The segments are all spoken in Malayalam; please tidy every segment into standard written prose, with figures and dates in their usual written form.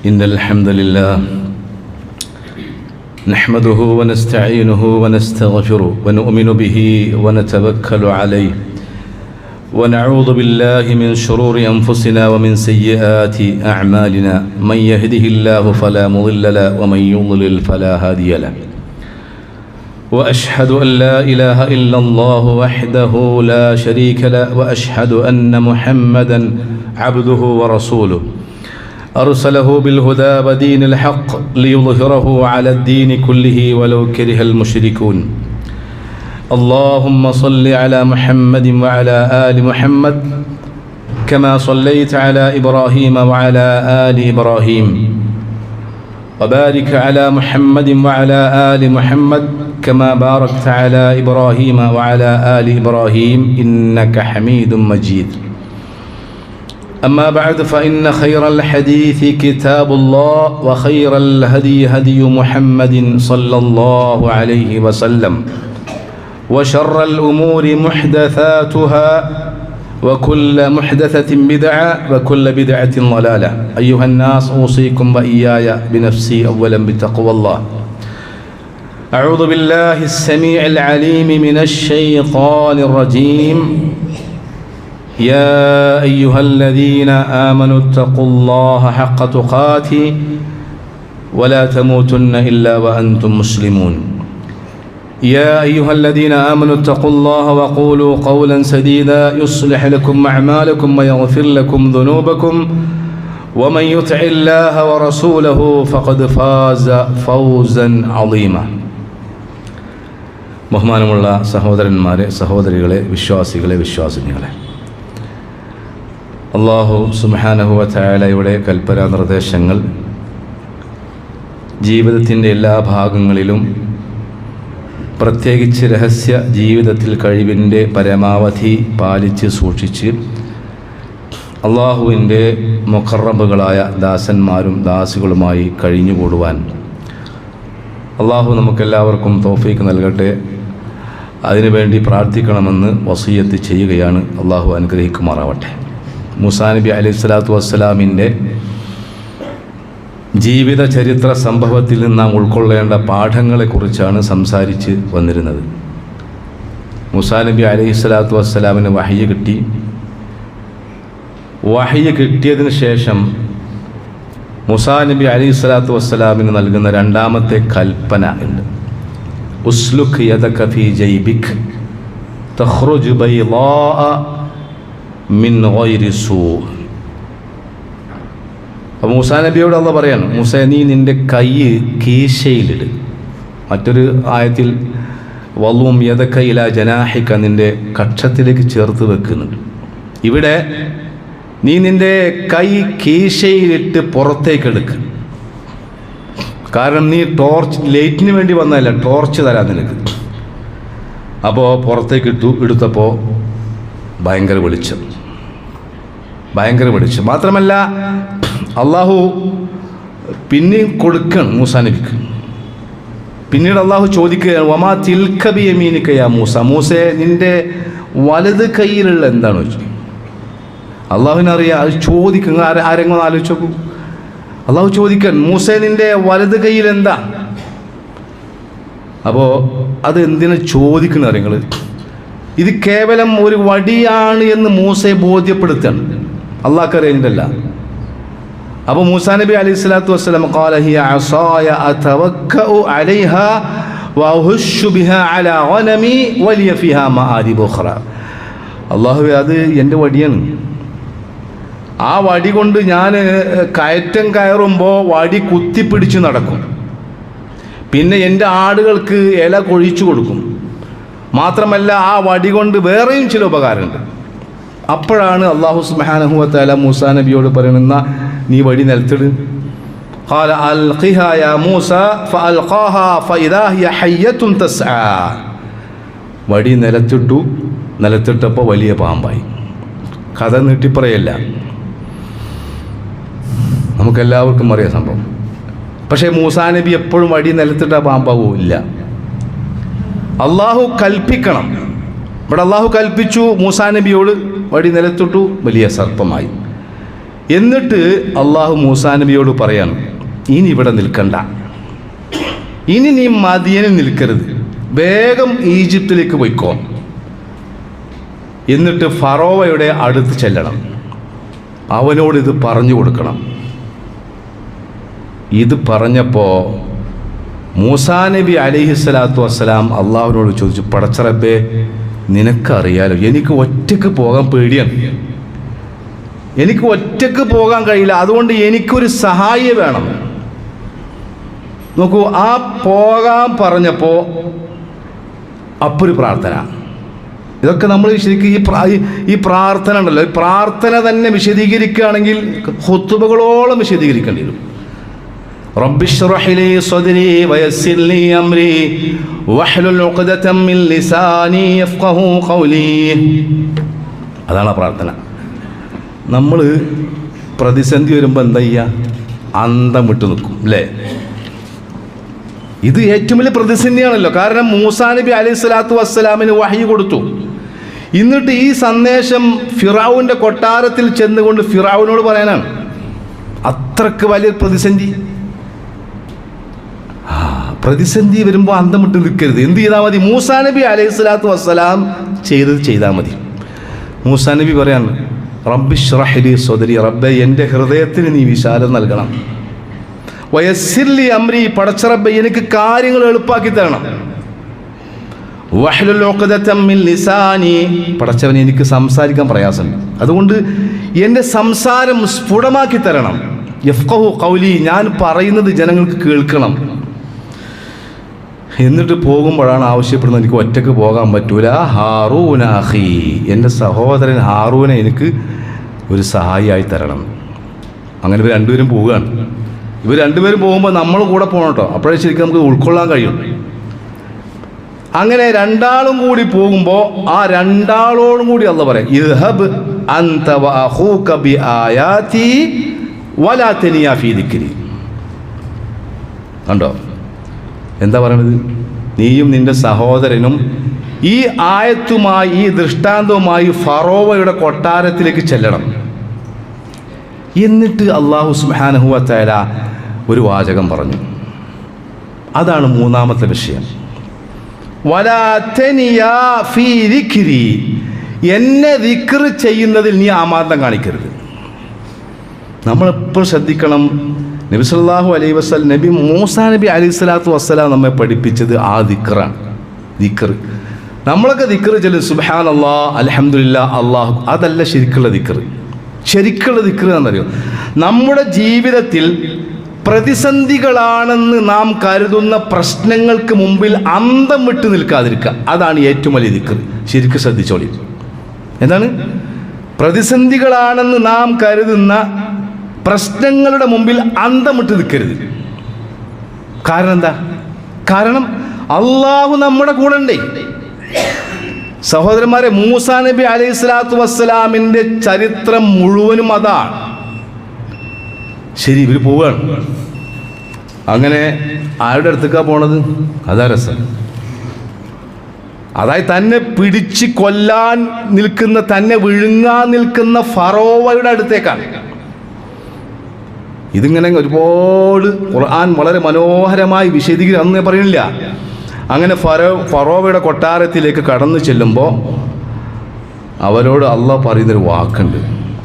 إن الحمد لله نحمده ونستعينه ونستغفره ونؤمن به ونتوكل عليه ونعوذ بالله من شرور أنفسنا ومن سيئات أعمالنا من يهده الله فلا مضل له ومن يضلل فلا هادي له وأشهد أن لا إله إلا الله وحده لا شريك له وأشهد أن محمدا عبده ورسوله أرسله بالهدى ودين الحق ليظهره على الدين كله ولو كره المشركون اللهم صل على محمد وعلى آل محمد كما صليت على إبراهيم وعلى آل إبراهيم وبارك على محمد وعلى آل محمد كما باركت على إبراهيم وعلى آل إبراهيم إنك حميد مجيد أما بعد فإن خير الحديث كتاب الله وخير الهدي هدي محمد صلى الله عليه وسلم وشر الأمور محدثاتها وكل محدثة بدعة وكل بدعة ضلالة أيها الناس أوصيكم وإياي بنفسي أولا بتقوى الله أعوذ بالله السميع العليم من الشيطان الرجيم يا أيها الذين آمنوا اتقوا الله حق تقاته ولا تموتن إلا وأنتم مسلمون يا أيها الذين آمنوا اتقوا الله وقولوا قولا سديدا يصلح لكم أعمالكم ويغفر لكم ذنوبكم ومن يطع الله ورسوله فقد فاز فوزا عظيما ബഹുമാനമുള്ള സഹോദരന്മാരെ, സഹോദരികളെ, വിശ്വാസികളെ, വിശ്വാസിനികളെ, അല്ലാഹു സുബ്ഹാനഹു വ തആലയുടെ കൽപ്പനാ നിർദ്ദേശങ്ങൾ ജീവിതത്തിൻ്റെ എല്ലാ ഭാഗങ്ങളിലും പ്രത്യേകിച്ച് രഹസ്യ ജീവിതത്തിൽ കഴിവിൻ്റെ പരമാവധി പാലിച്ച് സൂക്ഷിച്ച് അള്ളാഹുവിൻ്റെ മുഖറബുകളായ ദാസന്മാരും ദാസികളുമായി കഴിഞ്ഞുകൂടുവാൻ അള്ളാഹു നമുക്കെല്ലാവർക്കും തൗഫീക്ക് നൽകട്ടെ. അതിനുവേണ്ടി പ്രാർത്ഥിക്കണമെന്ന് വസിയത്ത് ചെയ്യുകയാണ്. അള്ളാഹു അനുഗ്രഹിക്കുമാറാവട്ടെ. മൂസാ നബി അലൈഹി സ്വലാത്തു വസ്സലാമിൻ്റെ ജീവിത ചരിത്ര സംഭവത്തിൽ നിന്ന് നാം ഉൾക്കൊള്ളേണ്ട പാഠങ്ങളെക്കുറിച്ചാണ് സംസാരിച്ച് വന്നിരുന്നത്. മൂസാ നബി അലൈഹി സ്വലാത്തു വസ്സലാമിന് വഹ്യ് കിട്ടി. വഹ്യ് കിട്ടിയതിന് ശേഷം മൂസാ നബി അലൈഹി സ്വലാത്തു വസ്സലാമിന് നൽകുന്ന രണ്ടാമത്തെ കൽപ്പന ഉണ്ട്. ഉസ്ലുക് യദക ഫീ ജൈബിക് തഖ്റുജ് ബൈളാഅ മിൻ ഗൈരി സൂ. അപ്പോൾ മൂസാ നബിയോട് അള്ളാഹ് പറയാണ്, മൂസ നീ നിൻ്റെ കൈ കീശയിലിട്. മറ്റൊരു ആയത്തിൽ വളും യദക ഇലാ ജനാഹിക, നിൻ്റെ കക്ഷത്തിലേക്ക് ചേർത്ത് വെക്കുന്നുണ്ട്. ഇവിടെ നീ നിൻ്റെ കൈ കീശയിലിട്ട് പുറത്തേക്ക് എടുക്ക്. കാരണം നീ ടോർച്ച് ലൈറ്റിന് വേണ്ടി വന്നതല്ല, ടോർച്ച് തരാൻ നിനക്ക്. അപ്പോൾ പുറത്തേക്ക് എടുത്തപ്പോൾ ഭയങ്കര വെളിച്ചം. മാത്രമല്ല അള്ളാഹു പിന്നെയും കൊടുക്കണം മൂസാ നബിക്ക്. പിന്നീട് അള്ളാഹു ചോദിക്കുകയാണ്, വമാ തിൽക ബിയമീനിക യാ മൂസ, മൂസേ നിൻ്റെ വലത് കയ്യിലുള്ള എന്താണ് വെച്ചു. അള്ളാഹുവിനറിയാം. അത് ചോദിക്കുക. ആരെങ്കിലും ആലോചിച്ച് നോക്കൂ. അള്ളാഹു ചോദിക്കാൻ, മൂസേ നിൻ്റെ വലത് കയ്യിൽ എന്താ? അപ്പോൾ അത് എന്തിനാ ചോദിക്കണം അറിയങ്ങൾ? ഇത് കേവലം ഒരു വടിയാണ് എന്ന് മൂസയെ ബോധ്യപ്പെടുത്താണ്. അള്ളാഹ്ക്കറിയില്ല. അപ്പോൾ മൂസാ നബി അലൈഹി സ്വലാത്തു വസ്സലാം ഖാല ഹിയ അസായ അതവക്കഉ അലൈഹാ വഅഹുശു ബിഹാ അലാ ഗനമി വലിയ ഫിഹാ മആരിബ് ഉഖറ. അള്ളാഹുവേ, അത് എൻ്റെ വടിയാണ്. ആ വടി കൊണ്ട് ഞാൻ കയറ്റം കയറുമ്പോൾ വടി കുത്തിപ്പിടിച്ച് നടക്കും. പിന്നെ എൻ്റെ ആടുകൾക്ക് ഇല കൊഴിച്ചു കൊടുക്കും. മാത്രമല്ല ആ വടി കൊണ്ട് വേറെയും ചില ഉപകാരമുണ്ട്. അപ്പോഴാണ് അല്ലാഹു സുബ്ഹാനഹു വ തആല മൂസാ നബിയോട് പറയുന്ന, നീ വടി നിലത്തിട്. ഖാല അൽഖിഹാ യാ മൂസ ഫഅൽഖാഹാ ഫഇദാ ഹിയ ഹയ്യത്തുൻ തസ്ആ. വടി നിലത്തിട്ടപ്പോൾ വലിയ പാമ്പായി. കഥ നീട്ടിപ്പറയല്ല, നമുക്കെല്ലാവർക്കും അറിയാം സംഭവം. പക്ഷേ മൂസാ നബി എപ്പോഴും വടി നിലത്തിട്ട പാമ്പാവില്ല. അള്ളാഹു കൽപ്പിക്കണം. ഇവിടെ അള്ളാഹു കൽപ്പിച്ചു മൂസാ നബിയോട്, വടി നിലത്തിട്ടു, വലിയ സർപ്പമായി. എന്നിട്ട് അള്ളാഹു മൂസാ നബിയോട് പറയാണ്, ഇനി ഇവിടെ നിൽക്കണ്ട, ഇനി നീ മദിയനിൽ നിൽക്കരുത്, വേഗം ഈജിപ്തിലേക്ക് പോയിക്കോ. എന്നിട്ട് ഫറോവയുടെ അടുത്ത് ചെല്ലണം, അവനോട് ഇത് പറഞ്ഞു കൊടുക്കണം. ഇത് പറഞ്ഞപ്പോൾ മൂസാ നബി അലൈഹിസ്സലാത്തു വസ്സലാം അള്ളാഹുവിനോട് ചോദിച്ചു, പടച്ച റബ്ബേ, നിനക്കറിയാലോ എനിക്ക് ഒറ്റയ്ക്ക് പോകാൻ പേടിയാണ്, എനിക്ക് ഒറ്റയ്ക്ക് പോകാൻ കഴിയില്ല, അതുകൊണ്ട് എനിക്കൊരു സഹായി വേണം. നോക്കൂ, ആ പോകാൻ പറഞ്ഞപ്പോൾ അപ്പോൾ ഒരു പ്രാർത്ഥന. ഇതൊക്കെ നമ്മൾ ശരിക്കും ഈ പ്രാർത്ഥന ഉണ്ടല്ലോ, ഈ പ്രാർത്ഥന തന്നെ വിശദീകരിക്കുകയാണെങ്കിൽ ഖുതുബകളോളം വിശദീകരിക്കേണ്ടി വരും. റബ്ബി ശ്റഹ് ലി സദ്രി വയസ്സിർ ലി അംരി വഹ്ലുൽ ഉഖ്ദതം മിൻ ലിസാനി യഫ്ഖഹു ഖൗലി. അതാണ് ആ പ്രാർത്ഥന. നമ്മൾ പ്രതിസന്ധി വരുമ്പോൾ എന്താ ചെയ്യുക? അന്തം വിട്ടു നിൽക്കും അല്ലേ? ഇത് ഏറ്റവും വലിയ പ്രതിസന്ധിയാണല്ലോ. കാരണം മൂസാ നബി അലൈഹി സ്വലാത്തു വസ്സലാമിന് വഹ്യ് കൊടുത്തു. എന്നിട്ട് ഈ സന്ദേശം ഫിറഔന്റെ കൊട്ടാരത്തിൽ ചെന്നുകൊണ്ട് ഫിറഔനോട് പറയാനാണ്. അത്രക്ക് വലിയ പ്രതിസന്ധി. പ്രതിസന്ധി വരുമ്പോൾ അന്തം വിട്ട് നിൽക്കരുത്. എന്ത് ചെയ്താൽ മതി? മൂസാ നബി അലൈഹി സ്വലാത്തു വസ്സലാം ചെയ്താൽ മതി. മൂസാ നബി പറയാണ്, റബ്ബി ശ്റഹ് ലി സദ്രി, റബ്ബേ എൻ്റെ ഹൃദയത്തിന് നീ വിശാലം നൽകണം. വയസ്സിർ ലി അംരി, പടച്ച റബ്ബേ എനിക്ക് കാര്യങ്ങൾ എളുപ്പാക്കി തരണം. വഹ്ലുൽ ഉഖ്ദതം മിൻ ലിസാനി, പടച്ചവൻ എനിക്ക് സംസാരിക്കാൻ പ്രയാസമുണ്ട്, അതുകൊണ്ട് എൻ്റെ സംസാരം സ്ഫുടമാക്കി തരണം. യഫ്ഖഹു ഖൗലി, ഞാൻ പറയുന്നത് ജനങ്ങൾക്ക് കേൾക്കണം. എന്നിട്ട് പോകുമ്പോഴാണ് ആവശ്യപ്പെടുന്നത്, എനിക്ക് ഒറ്റയ്ക്ക് പോകാൻ പറ്റൂല. ഹാറൂന അഖി, എൻ്റെ സഹോദരൻ ഹാറൂനെ എനിക്ക് ഒരു സഹായിയായി തരണം. അങ്ങനെ ഇവർ രണ്ടുപേരും പോവുകയാണ്. ഇവർ രണ്ടുപേരും പോകുമ്പോൾ നമ്മൾ കൂടെ പോകണം കേട്ടോ, അപ്പോഴേ ശരിക്കും നമുക്ക് ഉൾക്കൊള്ളാൻ കഴിയും. അങ്ങനെ രണ്ടാളും കൂടി പോകുമ്പോൾ ആ രണ്ടാളോടും കൂടി അല്ലാഹു പറയും, ഇദ്ഹബ് അൻത വഅഖൂക ബിആയാതി വലാ തനിയ ഫീ ദിക്രി. കണ്ടോ എന്താ പറയണത്? നീയും നിന്റെ സഹോദരനും ഈ ആയത്തുമായി, ഈ ദൃഷ്ടാന്തവുമായി ഫറോവയുടെ കൊട്ടാരത്തിലേക്ക് ചെല്ലണം. എന്നിട്ട് അല്ലാഹു സുബ്ഹാനഹു വ തആല ഒരു വാചകം പറഞ്ഞു. അതാണ് മൂന്നാമത്തെ വിഷയം. വലാ തനിയാ ഫീ ദിക്രി, എന്നെ ദിക്ർ ചെയ്യുന്നതിൽ നീ ആമാന്തം കാണിക്കരുത്. നമ്മളെപ്പോഴും ശ്രദ്ധിക്കണം. നബി സല്ലല്ലാഹു അലൈഹി വസല്ലം, നബി മൂസാ നബി അലൈഹി സ്വലാത്തു വസ്സലാം നമ്മെ പഠിപ്പിച്ചത് ആ ദിക്റാണ്. ദിക്ർ നമ്മളൊക്കെ ദിക്ർ ചൊല്ലും, സുബ്ഹാനല്ലാഹ്, അൽഹംദുലില്ലാഹ്, അല്ലാഹു. അതല്ല ശരിക്കുള്ള ദിക്ർ. ശരിക്കുള്ള ദിക്ർ എന്നറിയോ? നമ്മുടെ ജീവിതത്തിൽ പ്രതിസന്ധികളാണെന്ന് നാം കരുതുന്ന പ്രശ്നങ്ങൾക്ക് മുമ്പിൽ അന്തം വിട്ട് നിൽക്കാതിരിക്കുക. അതാണ് ഏറ്റവും വലിയ ദിക്ർ. ശരിക്കും ശ്രദ്ധിച്ചോളി. എന്താണ്? പ്രതിസന്ധികളാണെന്ന് നാം കരുതുന്ന പ്രശ്നങ്ങളുടെ മുമ്പിൽ അന്തം വിട്ട് നിൽക്കരുത്. കാരണം എന്താ? കാരണം അള്ളാഹു നമ്മുടെ കൂടെ ഉണ്ടേ. സഹോദരന്മാരെ, മൂസാ നബി അലൈഹി സ്വലാത്തു വസ്സലാമിൻ്റെ ചരിത്രം മുഴുവനും അതാണ്. ശരി, ഇവർ പോവുകയാണ്. അങ്ങനെ ആരുടെ അടുത്തേക്കാണ് പോണത്? അതാ രസം. അതായത് തന്നെ പിടിച്ച് കൊല്ലാൻ നിൽക്കുന്ന, തന്നെ വിഴുങ്ങാൻ നിൽക്കുന്ന ഫറോവയുടെ അടുത്തേക്കാണ്. ഇതിങ്ങനെ ഒരുപാട് ഖുർആൻ വളരെ മനോഹരമായി വിശദീകരിക്കും, അന്ന് ഞാൻ പറയുന്നില്ല. അങ്ങനെ ഫറോവയുടെ കൊട്ടാരത്തിലേക്ക് കടന്നു ചെല്ലുമ്പോൾ അവരോട് അള്ളാഹ് പറയുന്നൊരു വാക്കുണ്ട്.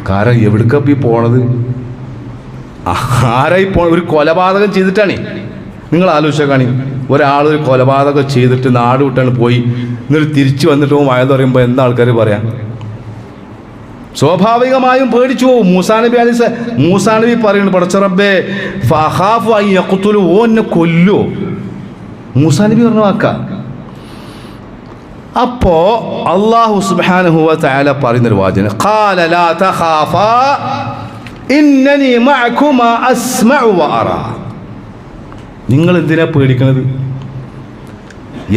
കാരണം എവിടേക്കാണ് ഈ പോണത്? ആരായി ഒരു കൊലപാതകം ചെയ്തിട്ടാണ്. നിങ്ങൾ ആലോചിച്ചാൽ കാണി, ഒരാളൊരു കൊലപാതകം ചെയ്തിട്ട് നാട് വിട്ടാണ് പോയി, എന്നിട്ട് തിരിച്ചു വന്നിട്ട് വയത് പറയുമ്പോൾ എന്താ ആൾക്കാർ പറയാം? സ്വാഭാവികമായും പേടിച്ചു പോകും. മൂസാ നബി പറയുന്നു, പടച്ച റബ്ബേ ഫഖാഫു അൻ യഖ്തുലു, ഓ എന്നെ കൊല്ലോ. മൂസാ നബി പറഞ്ഞ വാക്ക. അപ്പോ അല്ലാഹു സുബ്ഹാനഹു വ തആല പറയുന്നൊരു വാചകം, ഖാല ലാ തഖാഫാ ഇന്നനി മഅകുമാ അസ്മഉ വ അറാ. നിങ്ങൾ എന്തിനാ പേടിക്കുന്നത്?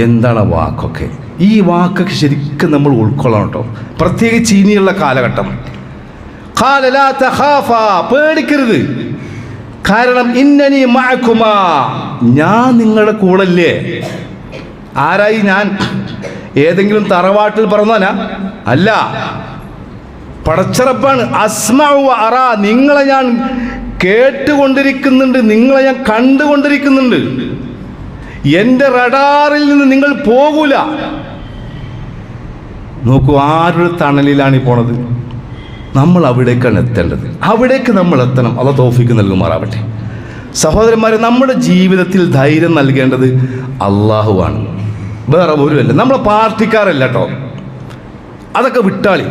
എന്താണ് വാക്കൊക്കെ? ഈ വാക്കൊക്കെ ശരിക്കും നമ്മൾ ഉൾക്കൊള്ളണം കേട്ടോ, പ്രത്യേകിച്ച് ഇനിയുള്ള കാലഘട്ടം. ഖാല ലാ തഖാഫാ, പേടിക്കരുത്. കാരണം ഇന്നനി മഅകുമാ, ഞാൻ നിങ്ങളുടെ കൂടല്ലേ. ആരായി ഞാൻ? ഏതെങ്കിലും തറവാട്ടിൽ പറഞ്ഞാനാ? അല്ല, പടച്ചറപ്പാണ്. അസ്മഉ വ അറാ, നിങ്ങളെ ഞാൻ കേട്ടുകൊണ്ടിരിക്കുന്നുണ്ട്, നിങ്ങളെ ഞാൻ കണ്ടുകൊണ്ടിരിക്കുന്നുണ്ട്. എൻ്റെ റഡാറിൽ നിന്ന് നിങ്ങൾ പോകൂല. നോക്കൂ, ആരുടെ തണലിലാണ് ഈ പോണത്? നമ്മൾ അവിടേക്കാണ് എത്തേണ്ടത്. അവിടേക്ക് നമ്മൾ എത്തണം. അല്ലാഹു തൗഫീഖ് നൽകുമാറാവട്ടെ. സഹോദരന്മാരെ, നമ്മുടെ ജീവിതത്തിൽ ധൈര്യം നൽകേണ്ടത് അള്ളാഹുവാണ്, വേറെ ഒരുവല്ല. നമ്മളെ പാർട്ടിക്കാരല്ല കേട്ടോ, അതൊക്കെ വിട്ടാളി.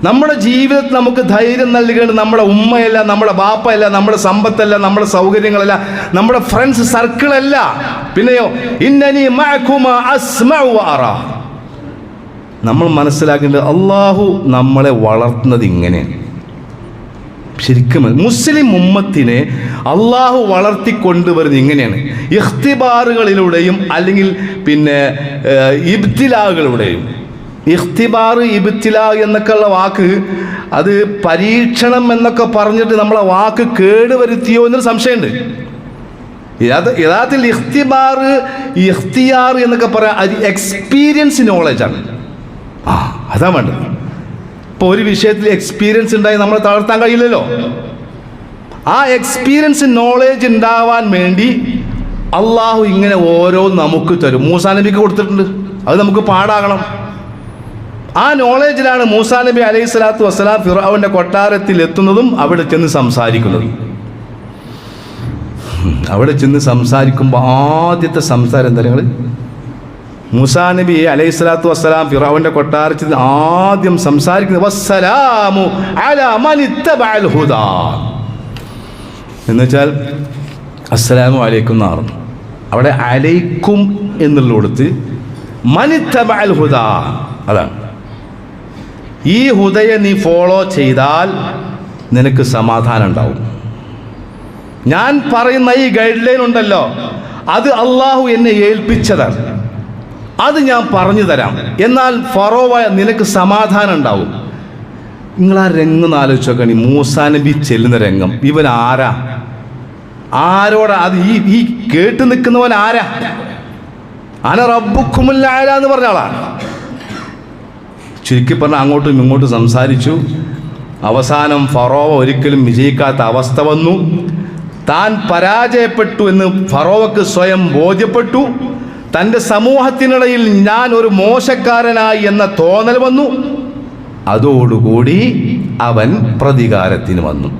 നമ്മുടെ ജീവിതത്തിൽ നമുക്ക് ധൈര്യം നൽകേണ്ടത് നമ്മുടെ ഉമ്മയല്ല, നമ്മുടെ ബാപ്പയല്ല, നമ്മുടെ സമ്പത്തല്ല, നമ്മുടെ സൗകര്യങ്ങളല്ല, നമ്മുടെ ഫ്രണ്ട്സ് സർക്കിളല്ല. പിന്നെയോ ഇന്നനി മഅകുമാ അസ്മഉ വ അറാ. നമ്മൾ മനസ്സിലാക്കേണ്ടത് അള്ളാഹു നമ്മളെ വളർത്തുന്നത് ഇങ്ങനെയാണ്. ശരിക്കും മുസ്ലിം ഉമ്മത്തിനെ അള്ളാഹു വളർത്തിക്കൊണ്ടുവരുന്നത് ഇങ്ങനെയാണ്. ഇഖ്തിബാറുകളിലൂടെയും അല്ലെങ്കിൽ പിന്നെ ഇബ്തിലാകളിലൂടെയും. ഇഖ്തിബാർ, ഇബ്തിലാ എന്നൊക്കെയുള്ള വാക്ക്, അത് പരീക്ഷണം എന്നൊക്കെ പറഞ്ഞിട്ട് നമ്മളെ വാക്ക് കേടുവരുത്തിയോ എന്നൊരു സംശയമുണ്ട്. യഥാർത്ഥത്തിൽ ഇഖ്തിബാർ, ഇഖ്തിയാർ എന്നൊക്കെ പറയാം, അത് എക്സ്പീരിയൻസ് നോളജാണ്. അതാ വേണ്ടത്. ഇപ്പോൾ ഒരു വിഷയത്തിൽ എക്സ്പീരിയൻസ് ഉണ്ടായി നമ്മളെ തളർത്താൻ കഴിയില്ലല്ലോ. ആ എക്സ്പീരിയൻസ് നോളേജ് ഉണ്ടാവാൻ വേണ്ടി അള്ളാഹു ഇങ്ങനെ ഓരോ നമുക്ക് തരും. മൂസാ നബിക്ക് കൊടുത്തിട്ടുണ്ട്, അത് നമുക്ക് പാടാകണം. ആ നോളേജിലാണ് മൂസാ നബി അലൈഹി സ്വലാത്തു വസ്സലാം ഫിർഔന്റെ കൊട്ടാരത്തിൽ എത്തുന്നതും അവിടെ ചെന്ന് സംസാരിക്കുന്നതും. അവിടെ ചെന്ന് സംസാരിക്കുമ്പോൾ ആദ്യത്തെ സംസാരം എന്താ? നിങ്ങൾ മൂസാ നബി അലൈഹി സ്വലാത്തു വസ്സലാം ഫിർഔന്റെ കൊട്ടാരത്തിൽ ആദ്യം സംസാരിക്കുന്നത് വസ്സലാമു അലാ മൻ ഇത്തബഅൽ ഹുദാ എന്നുവെച്ചാൽ അസ്സലാമു അലൈക്കും എന്നാണ്. അവിടെ അലൈക്കും എന്നുള്ളിടത്ത് മൻ ഇത്തബഅൽ ഹുദാ, അതാണ്. ഈ ഹുദയെ നീ ഫോളോ ചെയ്താൽ നിനക്ക് സമാധാനം ഉണ്ടാവും. ഞാൻ പറയുന്ന ഈ ഗൈഡ് ലൈൻ ഉണ്ടല്ലോ, അത് അള്ളാഹു എന്നെ ഏൽപ്പിച്ചതാണ്, അത് ഞാൻ പറഞ്ഞു തരാം. എന്നാൽ ഫറോവ നിനക്ക് സമാധാനം ഉണ്ടാവും. നിങ്ങൾ ആ രംഗം ആലോചിച്ച് നോക്കണി. മൂസാ നബി ചെല്ലുന്ന രംഗം. ഇവൻ ആരാ? ആരോടാ? അത് ഈ കേട്ട് നിൽക്കുന്നവൻ ആരാ? അന റബ്ബുക്കുമുൽ അഅല എന്ന് പറഞ്ഞ ആളാണ്. ചുരുക്കി പറഞ്ഞാൽ അങ്ങോട്ടും ഇങ്ങോട്ടും സംസാരിച്ചു. അവസാനം ഫറോവ ഒരിക്കലും വിജയിക്കാത്ത അവസ്ഥ വന്നു. താൻ പരാജയപ്പെട്ടു എന്ന് ഫറോവക്ക് സ്വയം ബോധ്യപ്പെട്ടു. തൻ്റെ സമൂഹത്തിനിടയിൽ ഞാൻ ഒരു മോശക്കാരനായി എന്ന തോന്നൽ വന്നു. അതോടുകൂടി അവൻ പ്രതികാരത്തിന് വന്നു.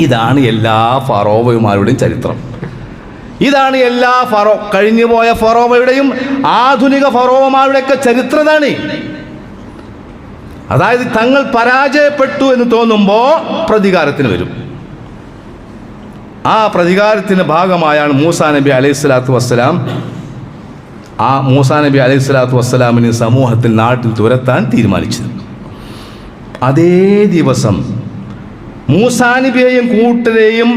ഇതാണ് എല്ലാ ഫറോവയുമാരുടെയും ചരിത്രം. ഇതാണ് എല്ലാ കഴിഞ്ഞുപോയ ഫറോവയുടെയും ആധുനിക ഫറോവമാരുടെയൊക്കെ ചരിത്രമാണ്. അതായത് തങ്ങൾ പരാജയപ്പെട്ടു എന്ന് തോന്നുമ്പോൾ പ്രതികാരത്തിന് വരും. ആ പ്രതികാരത്തിൻ്റെ ഭാഗമായാണ് മൂസാ നബി അലൈഹി സ്വലാത്തു വസ്സലാം മൂസാ നബി അലൈഹി സ്വലാത്തു വസ്സലാമിന് സമൂഹത്തിൽ നാട്ടിൽ തുരത്താൻ തീരുമാനിച്ചത്. അതേ ദിവസം മൂസാ നബിയെയും കൂട്ടരെയും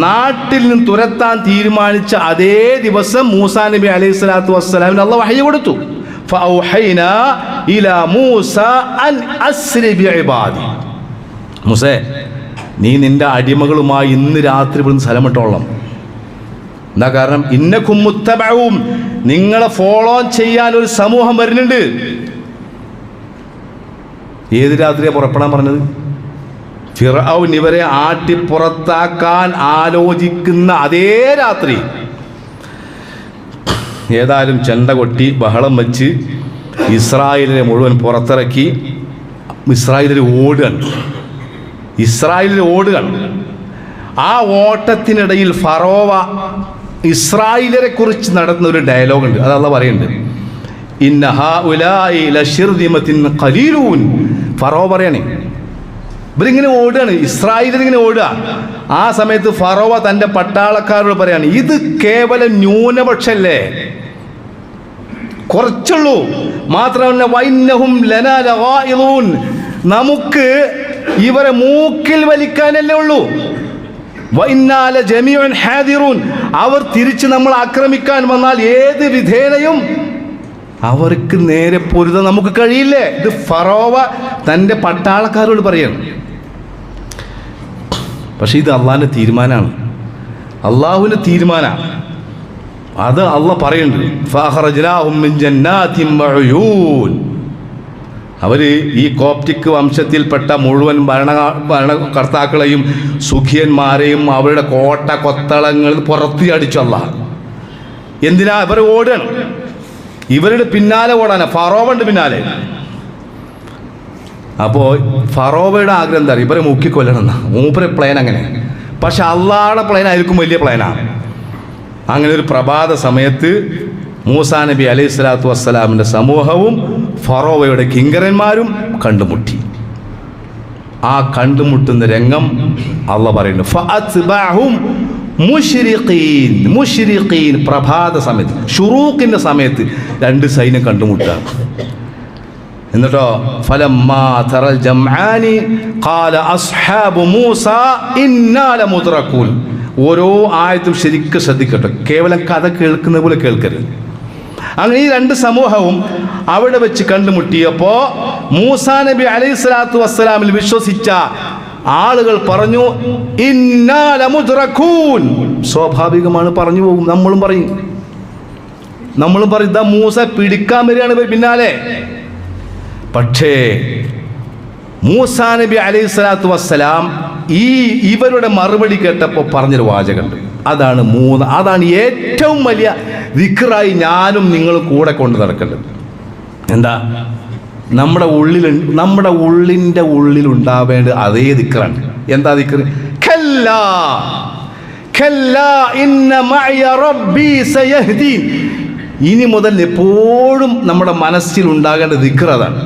നാട്ടിൽ നിന്ന് തുരത്താൻ തീരുമാനിച്ച അതേ ദിവസം മൂസാ നബി അലൈഹി സ്വലാത്തു വസ്സലാമിന് അല്ലാഹു വഹ്യ് കൊടുത്തു. ഫഔഹൈനാ ഇലാ മൂസ അൻ അസ്രി ബിഇബാദി. മൂസേ, നീ നിന്റെ അടിമകളുമായി ഇന്ന് രാത്രി ഇവിടുന്ന് സ്ഥലം വിട്ടോളണം. എന്താ കാരണം? ഇന്നകും മുത്തബഊൻ, നിങ്ങളെ ഫോളോ ചെയ്യാൻ ഒരു സമൂഹം വരുന്നുണ്ട്. ഏത് രാത്രിയാണ് പുറപ്പെടാൻ പറഞ്ഞത്? ഫിർഔൻ ഇവരെ ആട്ടിപ്പുറത്താക്കാൻ ആലോചിക്കുന്ന അതേ രാത്രി. ഏതായാലും ചെണ്ട കൊട്ടി ബഹളം വെച്ച് ഇസ്രായേലിനെ മുഴുവൻ പുറത്തിറക്കി. ഇസ്രായേലിൽ ഓടുകയാണ്. ആ ഓട്ടത്തിനിടയിൽ ഫറോവ ഇസ്രായേലിനെ കുറിച്ച് നടത്തുന്ന ഒരു ഡയലോഗുണ്ട്. അത് അല്ലാഹു പറയുന്നുണ്ട്, ഇന്ന ഹഉലാഇ ലശിർദിമത്തിൻ ഖലീലൂൻ. ഫറോവ പറയണേ, ഇവരിങ്ങനെ ഓടുകയാണ്, ഇസ്രായേലിങ്ങനെ ഓടുക. ആ സമയത്ത് ഫറോവ തൻ്റെ പട്ടാളക്കാരോട് പറയാണ്, ഇത് കേവലം ന്യൂനപക്ഷല്ലേ, കുറച്ചുള്ളൂ. മാത്രമല്ല വൈന്നഹും ലനാ ലഗായിദൂൻ, നമുക്ക് ഇവരെ മൂക്കിൽ വലിക്കാനല്ലേ ഉള്ളൂ. വഇന്നാല ജമീഉൻ ഹാദിറൂൻ, അവർ തിരിച്ച് നമ്മൾ ആക്രമിക്കാൻ വന്നാൽ ഏത് വിധേനയും അവർക്ക് നേരെ പൊരുതാൻ നമുക്ക് കഴിയില്ലേ. ഇത് ഫറോവ തൻ്റെ പട്ടാളക്കാരോട് പറയണം. പക്ഷെ ഇത് അള്ളാഹിൻ്റെ തീരുമാനമാണ്, അള്ളാഹുവിൻ്റെ തീരുമാനമാണ്. അത് അള്ളാഹ് പറയുന്നുണ്ട്, ഫഅഖ്റജ്നാഹും മിൻ ജന്നാതിൻ വഉയൂൻ. അവർ ഈ കോപ്റ്റിക് വംശത്തിൽപ്പെട്ട മുഴുവൻ ഭരണകർത്താക്കളെയും സുഖിയന്മാരെയും അവരുടെ കോട്ട കൊത്തളങ്ങൾ പുറത്ത് അടിച്ചല്ല. എന്തിനാ? ഇവർ ഓടണം, ഇവരുടെ പിന്നാലെ ഓടാനാ, ഫറോവയുടെ പിന്നാലെ. അപ്പോൾ ഫറോവയുടെ ആഗ്രഹം എന്താ? ഇവരെ മുക്കിക്കൊല്ലണം എന്നാ മൂപ്പരെ പ്ലാൻ. അങ്ങനെ പക്ഷെ അള്ളാഹുടെ പ്ലാൻ ആയിരിക്കും വലിയ പ്ലാനാണ്. അങ്ങനെ ഒരു പ്രഭാത സമയത്ത് മൂസാ നബി അലൈഹി സ്വലാത്തു വസ്സലാമിൻ്റെ സമൂഹവും ഫറോവയുടെ കിങ്കരന്മാരും കണ്ടുമുട്ടി. ആ കണ്ടുമുട്ടുന്ന രംഗം അള്ളാഹ് പറയുന്നു, ഫഅത്ബഅഹും മുശ്രിഖീൻ. പ്രഭാത സമയത്ത്, ഷുറൂഖിൻ്റെ സമയത്ത് രണ്ട് സൈന്യം കണ്ടുമുട്ടുക. എന്നിട്ടോ ഫലമ്മാ തറൽ ജംആനി ഖാല അസ്ഹാബു മൂസ ഇന്നാ ലമുദ്റകൂൻ. ഓരോ ആയത്തും ശരിക്കും ശ്രദ്ധിക്കട്ടെ, കേവലം കഥ കേൾക്കുന്ന പോലെ കേൾക്കരുത്. അങ്ങനെ ഈ രണ്ട് സമൂഹവും അവിടെ വെച്ച് കണ്ടുമുട്ടിയപ്പോൾ മൂസാ നബി അലൈഹി സ്വലാത്തു വസ്സലാമിൽ വിശ്വസിച്ച ആളുകൾ പറഞ്ഞു, ഇന്നാ ലമുദ്റകൂൻ. സ്വാഭാവികമാണ്, പറഞ്ഞു പോകും. നമ്മളും പറയും ഇതാ മൂസ പിടിക്കാൻ വരികയാണ് പിന്നാലെ. പക്ഷേ മൂസാ നബി അലൈഹി സ്വലാത്തു വസ്സലാം ഇവരുടെ മറുപടി കേട്ടപ്പോൾ പറഞ്ഞൊരു വാചകമുണ്ട്. അതാണ് ഏറ്റവും വലിയ ദിക്റായി ഞാനും നിങ്ങൾ കൂടെ കൊണ്ട് നടക്കേണ്ടത്. എന്താ? നമ്മുടെ ഉള്ളിൻ്റെ ഉള്ളിലുണ്ടാവേണ്ട അതേ ദിക്റാണ്. എന്താ ദിക്ർ? കല്ലാ കല്ലാ ഇന്ന മഅയ റബ്ബി സയഹ്ദീൻ. ഇനി മുതൽ എപ്പോഴും നമ്മുടെ മനസ്സിൽ ഉണ്ടാകേണ്ട ദിക്ർ അതാണ്.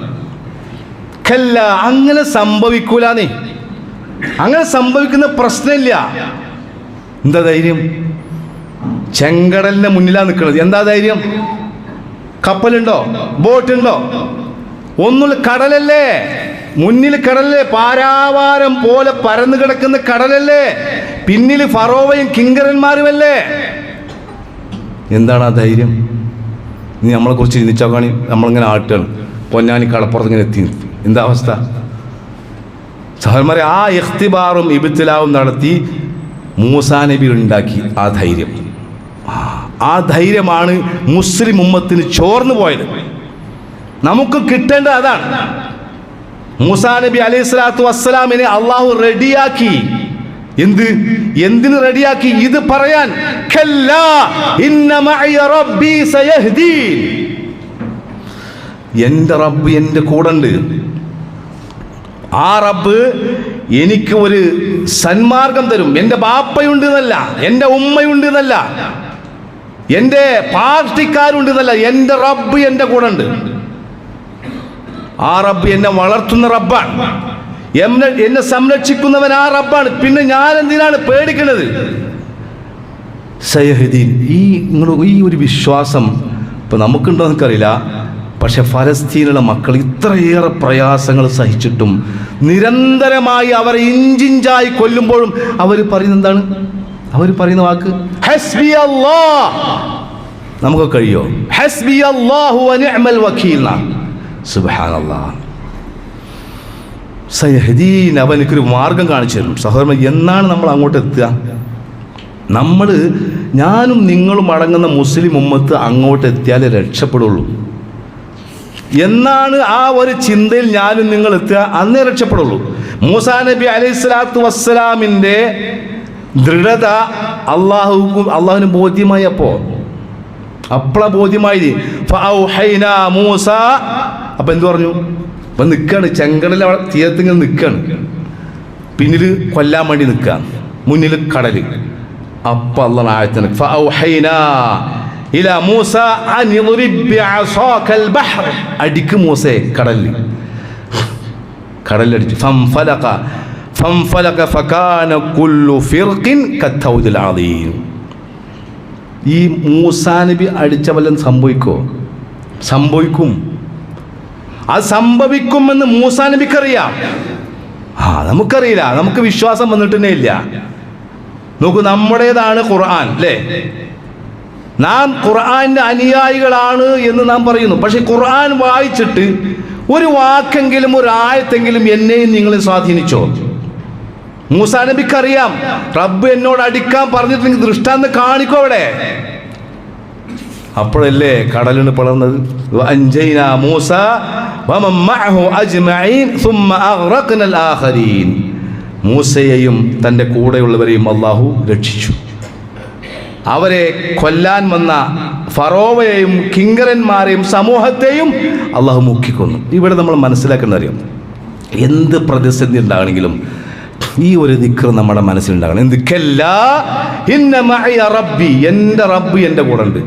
കല്ല, അങ്ങനെ സംഭവിക്കൂലേ, അങ്ങനെ സംഭവിക്കുന്ന പ്രശ്നമില്ല. എന്താ ധൈര്യം? ചെങ്കടലിന്റെ മുന്നിലാണ് നിൽക്കുന്നത്. എന്താ ധൈര്യം? കപ്പലുണ്ടോ? ബോട്ടുണ്ടോ? ഒന്നുള്ള കടലല്ലേ, മുന്നിൽ കടലല്ലേ, പാരാവാരം പോലെ പരന്നു കിടക്കുന്ന കടലല്ലേ, പിന്നിൽ ഫറോവയും കിങ്കരന്മാരുമല്ലേ. എന്താണ് ആ ധൈര്യം? ഇനി നമ്മളെ കുറിച്ച് ചിന്തിച്ചോക്കാണി. നമ്മളിങ്ങനെ ആട്ടുകയാണ്, പൊന്നാനി കടപ്പുറത്ത് ഇങ്ങനെ എത്തി. എന്താ അവസ്ഥ? സഹോദരന്മാരെ, ആ ഇഖ്തിബാറും ഇബ്തിലാവും നടത്തി മൂസാ നബി ഉണ്ടാക്കി ആ ധൈര്യം. ആ ധൈര്യമാണ് മുസ്ലിം ഉമ്മത്തിന് ചോർന്നു പോയത്. നമുക്ക് കിട്ടേണ്ടത് അതാണ്. മൂസാ നബി അലൈഹി സ്വലാത്തു വസ്സലാമിനെ അള്ളാഹു റെഡിയാക്കി. എന്തിന് റെഡിയാക്കി? ഇത് പറയാൻ. കല്ലാ ഇന്ന മഅയ റബ്ബി സയഹ്ദീൻ. എൻ്റെ റബ്ബ് എൻ്റെ കൂടെ ഉണ്ട്. ആ റബ്ബ് എനിക്ക് ഒരു സന്മാർഗം തരും. എൻ്റെ ബാപ്പയുണ്ട് എന്നല്ല, എൻ്റെ ഉമ്മയുണ്ട് എന്നല്ല, എൻ്റെ പാർട്ടിക്കാരുണ്ട് എന്നല്ല, എൻ്റെ റബ്ബ് എൻ്റെ കൂടെ ഉണ്ട്. ആ റബ്ബ് എന്നെ വളർത്തുന്ന റബ്ബാണ്, എന്നെ സംരക്ഷിക്കുന്നവൻ ആ റബ്ബാണ്. പിന്നെ ഞാൻ എന്തിനാണ് പേടിക്കുന്നത്? സയഹ്ദീൻ. ഈ ഒരു വിശ്വാസം ഇപ്പം നമുക്കുണ്ടോ എനിക്കറിയില്ല. പക്ഷെ ഫലസ്തീനിലെ മക്കൾ ഇത്രയേറെ പ്രയാസങ്ങൾ സഹിച്ചിട്ടും നിരന്തരമായി അവരെ ഇഞ്ചിഞ്ചായി കൊല്ലുമ്പോഴും അവർ പറയുന്നത് എന്താണ്? അവർ പറയുന്ന വാക്ക് ഹസ്ബി അല്ലാഹ്. നമുക്ക് കഴിയോ? ഹസ്ബി അല്ലാഹു വ നിഅമൽ വക്കീൽ. സുബ്ഹാനല്ലാഹ്. സയഹ്ദീൻ. അവനൊരു മാർഗം കാണിച്ചു തരും. സഹോദരൻ, എന്നാണ് നമ്മൾ അങ്ങോട്ട് എത്തുക? ഞാനും നിങ്ങളും അടങ്ങുന്ന മുസ്ലിം ഉമ്മത്ത് അങ്ങോട്ട് എത്തിയാലേ രക്ഷപ്പെടുള്ളൂ. എന്നാണ് ആ ഒരു ചിന്തയിൽ ഞാനും നിങ്ങൾ എത്തുക, അന്നേ രക്ഷപ്പെടുള്ളൂ. മൂസാ നബി അലൈഹി സ്വലാത്തു വസ്സലാമിൻ്റെ ദൃഢത അള്ളാഹുവിന് ബോധ്യമായി. അപ്പോഴാ ബോധ്യമായി. ഫഔഹൈനാ മൂസ. അപ്പം എന്തു പറഞ്ഞു? അപ്പം നിൽക്കുകയാണ്, ചെങ്കടൽ തീരത്തിങ്ങനെ നിൽക്കുകയാണ്, പിന്നിൽ കൊല്ലാൻ വേണ്ടി നിൽക്കുക, മുന്നിൽ കടൽ. അപ്പം അള്ളാഹ് ആയത്തിന് ഫഔഹൈനാ ഇലാ മൂസ അൻ യദ്രിബ് ബിഅസാകൽ ബഹർ. അടിക്ക് മൂസേ കടലിലടിച്ചു. ഫൻഫലക ഫകാന കുല്ലു ഫിർഖിൻ കത്തൗദിൽ അദീം. ഈ മൂസാ നബി അടിച്ച വല്ലതും സംഭവിക്കും. അത് സംഭവിക്കുമെന്ന് മൂസാ നബിക്കറിയാം. നമുക്കറിയില്ല, നമുക്ക് വിശ്വാസം വന്നിട്ടേ ഇല്ല. നോക്കൂ, നമ്മുടേതാണ് ഖുർആൻ അല്ലേ? നാം ഖുർആന്റെ അനുയായികളാണ് എന്ന് നാം പറയുന്നു. പക്ഷെ ഖുർആൻ വായിച്ചിട്ട് ഒരു വാക്കെങ്കിലും ഒരു ആയത്തെങ്കിലും എന്നെയും നിങ്ങളെ സ്വാധീനിച്ചോ? മൂസാ നബിക്കറിയാം, റബ്ബ് എന്നോട് അടിക്കാൻ പറഞ്ഞിട്ടുണ്ടെങ്കിൽ ദൃഷ്ടാന്തം കാണിക്കോ അവിടെ. അപ്പോഴല്ലേ കടലിന് പിളർന്നത്. അൻജൈനാ മൂസ വമൻ മഅഹു അജ്മഈൻ സുമ്മ അഗ്റഖ്നൽ ആഖരീൻ. മൂസയെയും തൻ്റെ കൂടെയുള്ളവരെയും അല്ലാഹു രക്ഷിച്ചു. അവരെ കൊല്ലാൻ വന്ന ഫറോവയെയും കിങ്കരന്മാരെയും സമൂഹത്തെയും അല്ലാഹു മുക്കിക്കൊന്നു. ഇവിടെ നമ്മൾ മനസ്സിലാക്കേണ്ടത് അറിയാം, എന്ത് പ്രതിസന്ധി ഉണ്ടാകണമെങ്കിലും ഈ ഒരു ദിക്ർ നമ്മുടെ മനസ്സിലുണ്ടാകണം. എന്തിക്കല്ലാ ഇന്ന മഅയ റബ്ബി, എൻ്റെ റബ്ബ് എൻ്റെ കൂടെ ഉണ്ട്.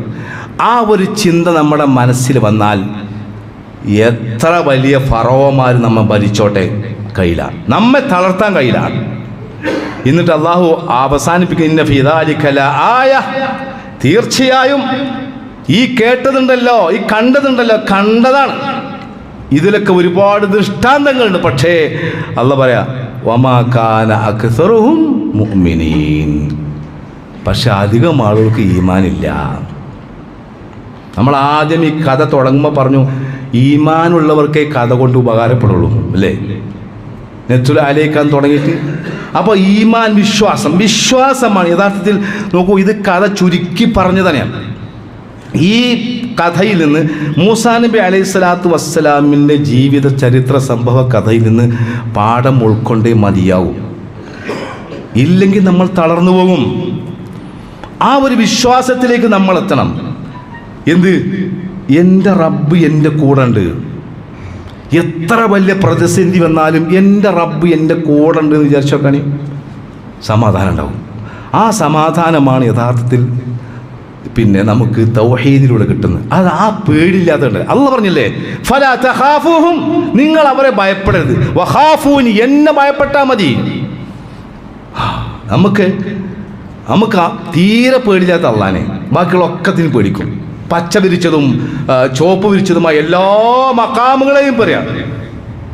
ആ ഒരു ചിന്ത നമ്മുടെ മനസ്സിൽ വന്നാൽ എത്ര വലിയ ഫറോവമാർ നമ്മെ ഭരിച്ചോട്ടെ കയ്യിലാണ്, നമ്മെ തളർത്താൻ കയ്യിലാണ്. എന്നിട്ട് അള്ളാഹു അവസാനിപ്പിക്കുന്ന ഫീ ദാലിക ലആയ, തീർച്ചയായും ഈ കേട്ടതുണ്ടല്ലോ, ഈ കണ്ടതുണ്ടല്ലോ, കണ്ടതാണ്, ഇതിലൊക്കെ ഒരുപാട് ദൃഷ്ടാന്തങ്ങളുണ്ട്. പക്ഷേ അള്ളാഹ് പറയാ വമാ കാന അക്സറുഹും മുഅ്മിനീൻ, പക്ഷെ അധികം ആളുകൾക്ക് ഈമാനില്ല. നമ്മൾ ആദ്യം ഈ കഥ തുടങ്ങുമ്പോൾ പറഞ്ഞു ഈമാനുള്ളവർക്കേ കഥ കൊണ്ട് ഉപകാരപ്പെടുള്ളൂ അല്ലേ, നെത്തുൽ അലൈക്കാൻ തുടങ്ങിയിട്ട്. അപ്പോൾ ഈമാൻ വിശ്വാസമാണ് യഥാർത്ഥത്തിൽ. നോക്കൂ, ഇത് കഥ ചുരുക്കി പറഞ്ഞു തന്നെയാണ്. ഈ കഥയിൽ നിന്ന് മൂസാ നബി അലൈഹി സ്വലാത്തു വസ്സലാമിൻ്റെ ജീവിത ചരിത്ര സംഭവ കഥയിൽ നിന്ന് പാഠം ഉൾക്കൊണ്ടേ മതിയാവും, ഇല്ലെങ്കിൽ നമ്മൾ തളർന്നു പോകും. ആ ഒരു വിശ്വാസത്തിലേക്ക് നമ്മൾ എത്തണം. എന്ത്? എൻ്റെ റബ്ബ് എൻ്റെ കൂടെ ഉണ്ട്. എത്ര വലിയ പ്രതിസന്ധി വന്നാലും എൻ്റെ റബ്ബ് എൻ്റെ കൂടെ ഉണ്ട് എന്ന് വിചാരിച്ചു നോക്കാണി സമാധാനം ഉണ്ടാവും. ആ സമാധാനമാണ് യഥാർത്ഥത്തിൽ പിന്നെ നമുക്ക് തൗഹീദിലൂടെ കിട്ടുന്നത്. അത് ആ പേടില്ലാത്തതുണ്ട്. അല്ലാഹ് പറഞ്ഞില്ലേ ഫലാ തഖാഫൂഹും, നിങ്ങൾ അവരെ ഭയപ്പെടരുത്, വഖാഫൂനി, എന്നെ ഭയപ്പെട്ടാൽ മതി. നമുക്ക് തീരെ പേടില്ലാത്ത അള്ളാനെ ബാക്കിയുള്ള ഒക്കത്തിന് പേടിക്കും. പച്ച വിരിച്ചതും ചോപ്പ് വിരിച്ചതുമായ എല്ലാ മക്കാമുകളെയും പറയാം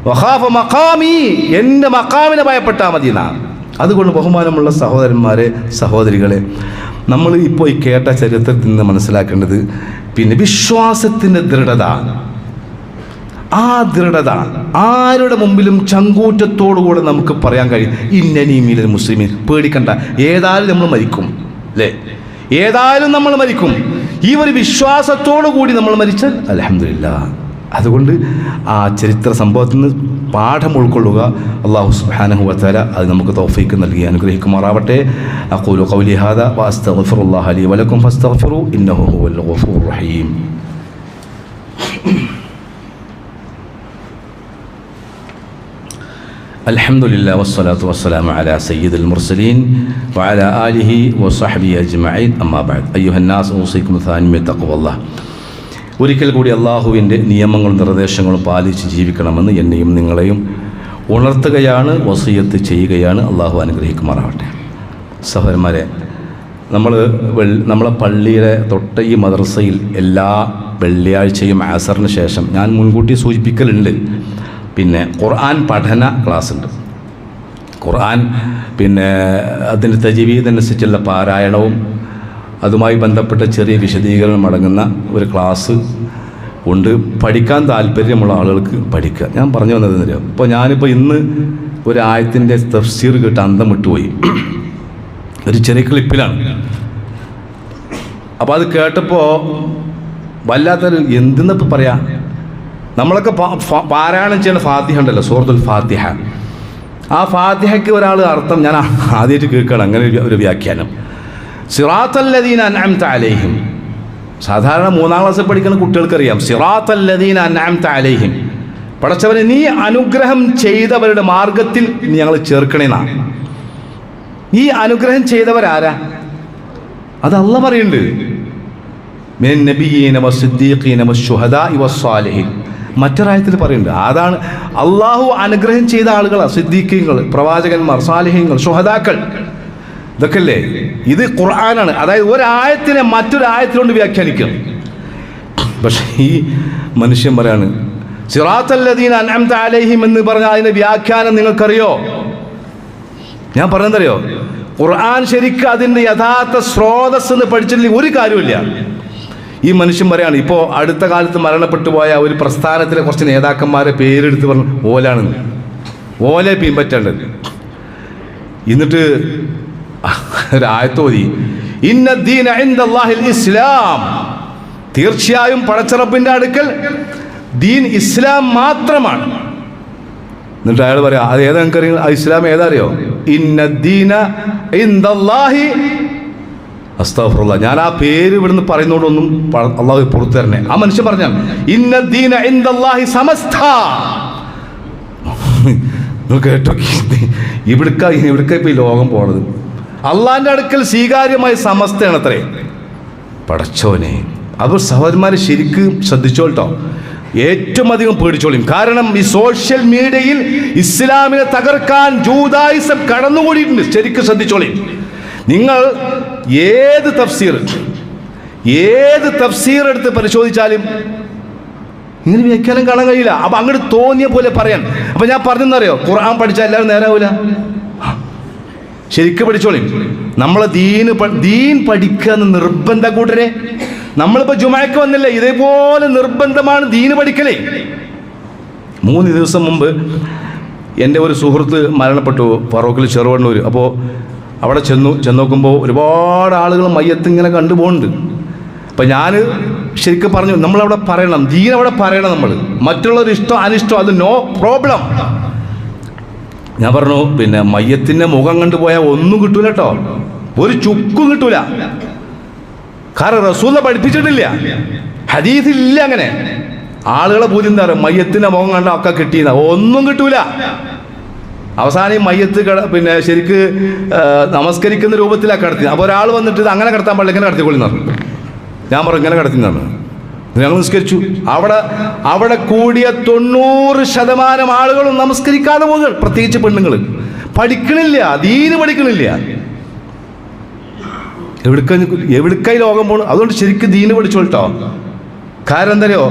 വഖാഫ മഖാമി, എൻ്റെ മക്കാമിനെ ഭയപ്പെട്ടാൽ മതി എന്നാണ്. അതുകൊണ്ട് ബഹുമാനമുള്ള സഹോദരന്മാരെ, സഹോദരികളെ, നമ്മൾ ഇപ്പോൾ ഈ കേട്ട ചരിത്രത്തിൽ നിന്ന് മനസ്സിലാക്കേണ്ടത് പിന്നെ വിശ്വാസത്തിൻ്റെ ദൃഢത. ആ ദൃഢത ആരുടെ മുമ്പിലും ചങ്കൂറ്റത്തോടുകൂടെ നമുക്ക് പറയാൻ കഴിയും. ഇന്നനീ മിനൽ മുസ്ലിമീൻ, പേടിക്കണ്ട, ഏതായാലും നമ്മൾ മരിക്കും അല്ലേ, ഏതായാലും നമ്മൾ മരിക്കും. ഈ ഒരു വിശ്വാസത്തോടു കൂടി നമ്മൾ മരിച്ചാൽ അൽഹംദുലില്ലാഹ്. അതുകൊണ്ട് ആ ചരിത്ര സംഭവത്തിൽ നിന്ന് പാഠം ഉൾക്കൊള്ളുക. അല്ലാഹു സുബ്ഹാനഹു വ തആല അത് നമുക്ക് തൗഫീഖ് നൽകി അനുഗ്രഹിക്കുമാറാവട്ടെ. അഖൂലു ഖൗലി ഹാദാ വഅസ്തഗ്ഫിറുല്ലാഹ ലി വലക്കും ഫസ്തഗ്ഫിറൂ ഇന്നഹു ഹുവൽ ഗഫൂറുർ റഹീം. അൽഹംദുലില്ലാ വസ്സലാത്തു വസ്സലാമു അലാ സയ്യിദിൽ മുർസലീൻ വഅലാ ആലിഹി വസഹ്ബിഹി അജ്മഈൻ. അമ്മാ ബഅദ്. അയ്യുഹന്നാസ് ഊസിക്കും സാനിയ തഖ്വല്ലാഹ്. ഒരിക്കൽ കൂടി അള്ളാഹുവിൻ്റെ നിയമങ്ങളും നിർദ്ദേശങ്ങളും പാലിച്ച് ജീവിക്കണമെന്ന് എന്നെയും നിങ്ങളെയും ഉണർത്തുകയാണ്, വസിയത്ത് ചെയ്യുകയാണ്. അള്ളാഹു അനുഗ്രഹിക്കുമാറാവട്ടെ. സഹോദരന്മാരെ, നമ്മളെ പള്ളിയിലെ തൊട്ട് ഈ മദ്രസയിൽ എല്ലാ വെള്ളിയാഴ്ചയും അസറിന് ശേഷം ഞാൻ മുൻകൂട്ടി സൂചിപ്പിക്കലുണ്ട്, പിന്നെ ഖുർആൻ പഠന ക്ലാസ് ഉണ്ട്. ഖുർആൻ പിന്നെ അതിൻ്റെ തജ്വീദനുസരിച്ചുള്ള പാരായണവും അതുമായി ബന്ധപ്പെട്ട ചെറിയ വിശദീകരണം അടങ്ങുന്ന ഒരു ക്ലാസ് ഉണ്ട്. പഠിക്കാൻ താല്പര്യമുള്ള ആളുകൾക്ക് പഠിക്കുക. ഞാൻ പറഞ്ഞു വന്നതെന്നറിയാം, ഇപ്പോൾ ഞാനിപ്പോൾ ഇന്ന് ഒരു ആയത്തിൻ്റെ തഫ്സീർ കേട്ട് അന്തം വിട്ടുപോയി. ഒരു ചെറിയ ക്ലിപ്പിലാണ്. അപ്പോൾ അത് കേട്ടപ്പോൾ വല്ലാത്തൊരു എന്തെന്നിപ്പോൾ പറയാം, നമ്മളൊക്കെ പാരായണം ചെയ്യുന്ന ഫാത്തിഹ ഉണ്ടല്ലോ, സൂറത്തുൽ ഫാത്തിഹ. ആ ഫാത്തിഹയ്ക്ക് ഒരാൾ അർത്ഥം ഞാൻ ആദ്യമായിട്ട് കേൾക്കണം, അങ്ങനെ ഒരു വ്യാഖ്യാനം. സിറാത്തല്ലദീന അൻഅംത അലൈഹിം. സാധാരണ 3ാം ക്ലാസ്സിൽ പഠിക്കുന്ന കുട്ടികൾക്കറിയാം സിറാത്തല്ലദീന അൻഅംത അലൈഹിം, പടച്ചവനെ നീ അനുഗ്രഹം ചെയ്തവരുടെ മാർഗത്തിൽ ഞങ്ങൾ ചേർക്കണേന്നാണ്. ഈ അനുഗ്രഹം ചെയ്തവരാരാ? അത് അല്ലാഹ് പറയുന്നുണ്ട്. മിനൻ നബിയ്യീന വസ്സിദ്ദീഖീന വശുഹദാഇ വസ്സാലിഹീൻ. മറ്റൊരായത്തിൽ പറയുന്നുണ്ട്. അതാണ് അള്ളാഹു അനുഗ്രഹം ചെയ്ത ആളുകളാണ് സിദ്ദീഖീങ്ങൾ, പ്രവാചകന്മാർ, സാലിഹീങ്ങൾ, ശുഹദാക്കൾ. ഇതൊക്കെ അല്ലേ? ഇത് ഖുർആനാണ്. അതായത് ഒരായത്തിനെ മറ്റൊരായത്തിലുകൊണ്ട് വ്യാഖ്യാനിക്കും. പക്ഷേ ഈ മനുഷ്യൻ പറയാണ് സിറാത്തല്ലദീന അൻഅംത അലൈഹിം എന്ന് പറഞ്ഞാൽ അതിൻ്റെ വ്യാഖ്യാനം നിങ്ങൾക്കറിയോ? ഞാൻ പറഞ്ഞതറിയോ? ഖുർആൻ ശരിക്കും അതിൻ്റെ യഥാർത്ഥ സ്രോതസ് എന്ന് പഠിച്ചില്ലെങ്കിൽ ഒരു കാര്യമില്ല. ഈ മനുഷ്യൻ പറയാണ്, ഇപ്പോൾ അടുത്ത കാലത്ത് മരണപ്പെട്ടു പോയ ഒരു പ്രസ്ഥാനത്തിലെ കുറച്ച് നേതാക്കന്മാരെ പേരെടുത്ത് പറഞ്ഞു ഓലാണെന്ന്. ഓലെ പിൻപറ്റേണ്ടത്. എന്നിട്ട് ഒരായത്തോതി ഇന്നദ്ദീന ഇൻദല്ലാഹിൽ ഇസ്ലാം, തീർച്ചയായും പടച്ചറപ്പിൻ്റെ അടുക്കൽ ദീൻ ഇസ്ലാം മാത്രമാണ്. എന്നിട്ട് അയാൾ പറയാം, അത് ഏതാ നിങ്ങൾക്കറിയാം? ഇസ്ലാം ഏതാ അറിയോ? ഇന്ന ദീന ഇൻദല്ലാഹി അസ്തഗ്ഫിറുല്ലാഹ്. ഞാൻ ആ പേര് ഇവിടുന്ന് പറയുന്നതുകൊണ്ടൊന്നും അള്ളാഹു പുറത്തു തരണേ. ആ മനുഷ്യൻ പറഞ്ഞാൽ ഇന്ന ദീന ഇൻദല്ലാഹി സമസ്ത. കേട്ടോ, ഇവിടുക്ക ഇപ്പൊ ഈ ലോകം പോണത്. അള്ളാഹിന്റെ അടുക്കൽ സ്വീകാര്യമായ സമസ്തയാണ് അത്രേ. പടച്ചോനെ, അപ്പോൾ സഹോദരന്മാരെ ശരിക്കും ശ്രദ്ധിച്ചോട്ടോ, ഏറ്റവും അധികം പേടിച്ചോളിയും. കാരണം ഈ സോഷ്യൽ മീഡിയയിൽ ഇസ്ലാമിനെ തകർക്കാൻ ജൂദായിസം കടന്നുകൂടിയിട്ടുണ്ട്. ശരിക്കും ശ്രദ്ധിച്ചോളിയും. നിങ്ങൾ ഏത് തഫ്സീർ എടുത്ത് പരിശോധിച്ചാലും ഇങ്ങനെ വ്യാഖ്യാനം കാണാൻ കഴിയില്ല. അപ്പൊ അങ്ങോട്ട് തോന്നിയ പോലെ പറയാൻ. അപ്പൊ ഞാൻ പറഞ്ഞെന്നറിയോ, ഖുർആൻ പഠിച്ചാൽ എല്ലാവരും നേരാവൂല. ശരിക്കും പഠിച്ചോളിയും. നമ്മളെ ദീൻ പഠിക്കുക എന്ന് നിർബന്ധ കൂട്ടരെ. നമ്മളിപ്പോ ജുമഅക്ക് വന്നില്ലേ, ഇതേപോലെ നിർബന്ധമാണ് ദീന് പഠിക്കലേ. 3 ദിവസം മുമ്പ് എൻ്റെ ഒരു സുഹൃത്ത് മരണപ്പെട്ടു, ഫറൂഖിൽ ചെറുവണ്ണൂർ. അപ്പോൾ അവിടെ ചെന്നു നോക്കുമ്പോൾ ഒരുപാട് ആളുകൾ മയ്യത്ത് ഇങ്ങനെ കണ്ടുപോകുന്നുണ്ട്. അപ്പം ഞാൻ ശരിക്കും പറഞ്ഞു, നമ്മളവിടെ പറയണം, ദീൻ അവിടെ പറയണം. നമ്മൾ മറ്റുള്ളവർ ഇഷ്ടം അനിഷ്ടം അത് നോ പ്രോബ്ലം. ഞാൻ പറഞ്ഞു, പിന്നെ മയ്യത്തിൻ്റെ മുഖം കണ്ടുപോയാൽ ഒന്നും കിട്ടൂല കേട്ടോ, ഒരു ചുക്കും കിട്ടൂല. കാരണം റസൂല പഠിപ്പിച്ചിട്ടില്ല, ഹദീസില്ല. അങ്ങനെ ആളുകളെ പൂജ്യം എന്താ പറയുക, മയ്യത്തിൻ്റെ മുഖം കണ്ട ഒക്കെ കിട്ടിയെന്ന ഒന്നും കിട്ടൂല. അവസാനം ഈ മയ്യത്ത് പിന്നെ ശരിക്ക് നമസ്കരിക്കുന്ന രൂപത്തിലാണ് കിടത്തി. അപ്പോൾ ഒരാൾ വന്നിട്ട് ഇത് അങ്ങനെ കിടത്താൻ പാടില്ല, ഇങ്ങനെ കിടത്തിക്കൊള്ളിന്ന് പറഞ്ഞു. ഞാൻ പറഞ്ഞു ഇങ്ങനെ കിടത്തിന്നാണ്. ഞങ്ങൾ നിസ്കരിച്ചു. അവിടെ കൂടിയ 90% ആളുകളും നമസ്കരിക്കാതെ പോകുക. പ്രത്യേകിച്ച് പെണ്ണുങ്ങൾ പഠിക്കണില്ല, ദീന് പഠിക്കണില്ല. എവിടേക്കായി ലോകം പോണു? അതുകൊണ്ട് ശരിക്കും ദീന് പഠിച്ചോട്ടോ. കാരണം എന്തറിയോ,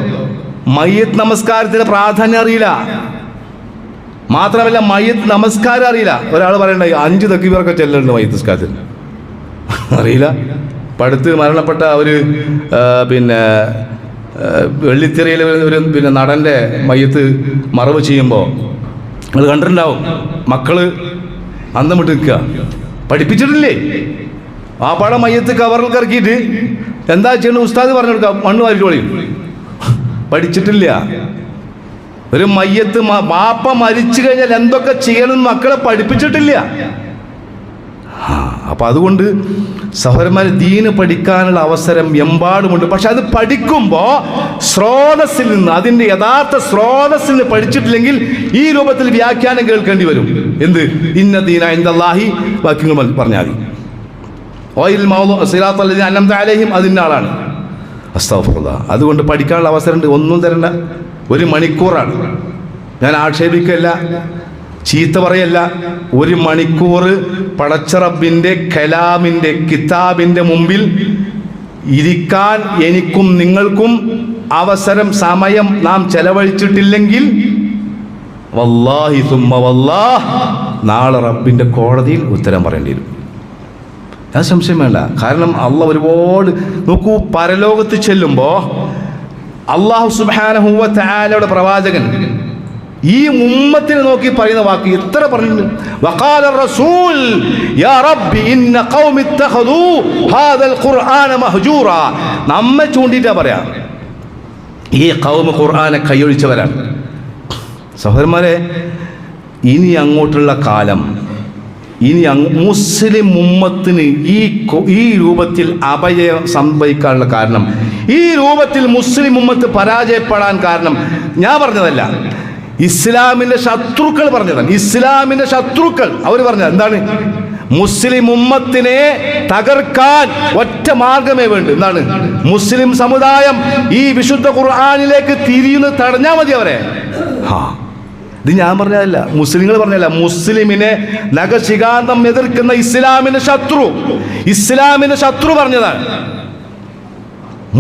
മയ്യത്ത് നമസ്കാരത്തിന് പ്രാധാന്യം അറിയില്ല. മാത്രമല്ല മയ്യത്ത് നമസ്കാരം അറിയില്ല. ഒരാൾ പറയണ്ട 5 തക്ബീറൊക്കെ ചെല്ലുന്നുണ്ട് മയ്യത്ത് നമസ്കാരത്തിന്, അറിയില്ല. പടുത്ത് മരണപ്പെട്ട ഒരു പിന്നെ വെള്ളിത്തിരയിൽ ഒരു പിന്നെ നടൻ്റെ മയ്യത്ത് മറവ് ചെയ്യുമ്പോൾ അത് കണ്ടിട്ടുണ്ടാവും. മക്കള് അന്തം വിട്ട് നിൽക്കുക, പഠിപ്പിച്ചിട്ടില്ലേ? ആ പാടെ മയ്യത്ത് കവറിൽ കറക്കിയിട്ട് എന്താ ചെയ്യണം ഉസ്താദ് പറഞ്ഞു കൊടുക്കുക, മണ്ണ് വാരിട്ടോളിയും. പഠിച്ചിട്ടില്ല. ഒരു മയ്യത്ത് ബാപ്പ മരിച്ചു കഴിഞ്ഞാൽ എന്തൊക്കെ ചെയ്യണം മക്കളെ പഠിപ്പിച്ചിട്ടില്ല. അപ്പൊ അതുകൊണ്ട് സഹോദരന്മാർ ദീന് പഠിക്കാനുള്ള അവസരം എമ്പാടുമുണ്ട്. പക്ഷെ അത് പഠിക്കുമ്പോൾ സ്രോതസ്സിൽ നിന്ന്, അതിൻ്റെ യഥാർത്ഥ സ്രോതസ്സിൽ നിന്ന് പഠിച്ചിട്ടില്ലെങ്കിൽ ഈ രൂപത്തിൽ വ്യാഖ്യാനം കേൾക്കേണ്ടി വരും. എന്ത് ഇന്ന ദീന ഇൻദല്ലാഹി വാക്യങ്ങൾ പറഞ്ഞാൽ മതി. അതിൻ്റെ ആളാണ്. അസ്തഗ്ഫിറുല്ലാഹ്. അതുകൊണ്ട് പഠിക്കാനുള്ള അവസരമുണ്ട്. ഒന്നും തരണ്ട. 1 മണിക്കൂറാണ്. ഞാൻ ആക്ഷേപിക്കല്ല, ചീത്ത പറയല്ല. 1 മണിക്കൂർ പടച്ച റബ്ബിൻ്റെ കലാമിൻ്റെ കിതാബിൻ്റെ മുമ്പിൽ ഇരിക്കാൻ എനിക്കും നിങ്ങൾക്കും അവസരം, സമയം നാം ചെലവഴിച്ചിട്ടില്ലെങ്കിൽ വല്ലാഹി സുമ്മ വല്ലാഹ് നാളെ റബ്ബിൻ്റെ കോടതിയിൽ ഉത്തരം പറയേണ്ടി വരും. അത് സംശയം വേണ്ട. കാരണം അള്ളാഹ് ഒരുപാട് നോക്കൂ, പരലോകത്ത് ചെല്ലുമ്പോൾ അള്ളാഹു സുബ്ഹാനഹു വ തആലയുടെ പ്രവാചകൻ ഈ ഉമ്മത്തിനെ നോക്കി പറയുന്ന വാക്ക് എത്ര പറഞ്ഞിട്ടുണ്ട്. വഖാല റസൂൽ യാ റബ്ബി ഇന്ന ഖൗമി ഇത്തഖദൂ ഹാദൽ ഖുർആന മഹ്ജൂറ. നമ്മെ ചൂണ്ടിട്ടാ പറയാ, ഈ ഖൗമ് ഖുർആനെ കൈയൊഴിച്ചവരാണ്. സഹോദരന്മാരെ, ഇനി അങ്ങോട്ടുള്ള കാലം, ഇനി മുസ്ലിം ഉമ്മത്തിന് ഈ രൂപത്തിൽ അപജയം സംഭവിക്കാനുള്ള കാരണം, ഈ രൂപത്തിൽ മുസ്ലിം ഉമ്മത്ത് പരാജയപ്പെടാൻ കാരണം ഞാൻ പറഞ്ഞതല്ല, ഇസ്ലാമിന്റെ ശത്രുക്കൾ പറഞ്ഞതാണ്. ഇസ്ലാമിന്റെ ശത്രുക്കൾ അവർ പറഞ്ഞത് എന്താണ്? മുസ്ലിം ഉമ്മത്തിനെ തകർക്കാൻ ഒറ്റ മാർഗമേ വേണ്ടു. എന്താണ്? മുസ്ലിം സമുദായം ഈ വിശുദ്ധ ഖുർആനിലേക്ക് തിരിയുന്നത് തടഞ്ഞാൽ മതി അവരെ. ഇത് ഞാൻ പറഞ്ഞതല്ല, മുസ്ലിങ്ങൾ പറഞ്ഞതല്ല. മുസ്ലിമിനെ നഖശികാന്തം എതിർക്കുന്ന ഇസ്ലാമിന്റെ ശത്രു പറഞ്ഞതാണ്.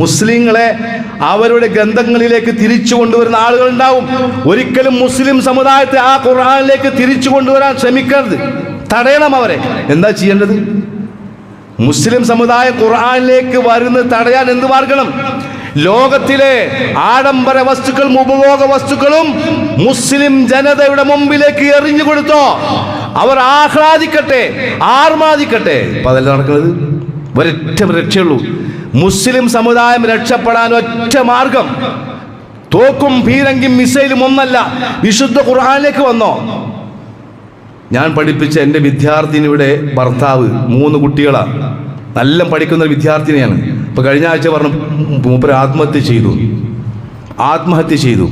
മുസ്ലിങ്ങളെ അവരുടെ ഗ്രന്ഥങ്ങളിലേക്ക് തിരിച്ചു കൊണ്ടുവരുന്ന ആളുകൾ ഉണ്ടാവും. ഒരിക്കലും മുസ്ലിം സമുദായത്തെ ആ ഖുർആനിലേക്ക് തിരിച്ചു കൊണ്ടുവരാൻ ശ്രമിക്കരുത്, തടയണം അവരെ. എന്താ ചെയ്യേണ്ടത്? മുസ്ലിം സമുദായം ഖുർആനിലേക്ക് വരുന്നത് തടയാൻ എന്ത് മാർഗം? ലോകത്തിലെ ആഡംബര വസ്തുക്കളും ഉപഭോഗ വസ്തുക്കളും മുസ്ലിം ജനതയുടെ മുമ്പിലേക്ക് എറിഞ്ഞു കൊടുത്തോ, അവർ ആഹ്ലാദിക്കട്ടെ, ആർമാദിക്കട്ടെ. ഇപ്പം അതല്ല നടക്കുന്നത്. ഒരൊറ്റ രക്ഷയുള്ളൂ. മുസ്ലിം സമുദായം രക്ഷപ്പെടാൻ ഒറ്റ മാർഗം, തോക്കും പീരങ്കിലും മിസൈലും ഒന്നല്ല, വിശുദ്ധ ഖുർആനിലേക്ക് വന്നോ. ഞാൻ പഠിപ്പിച്ച എൻ്റെ വിദ്യാർത്ഥിനിയുടെ ഭർത്താവ് 3 കുട്ടികളാണ്, നല്ല പഠിക്കുന്ന ഒരു വിദ്യാർത്ഥിനിയാണ്. ഇപ്പൊ കഴിഞ്ഞ ആഴ്ച പറഞ്ഞു മൂപ്പര് ആത്മഹത്യ ചെയ്തു.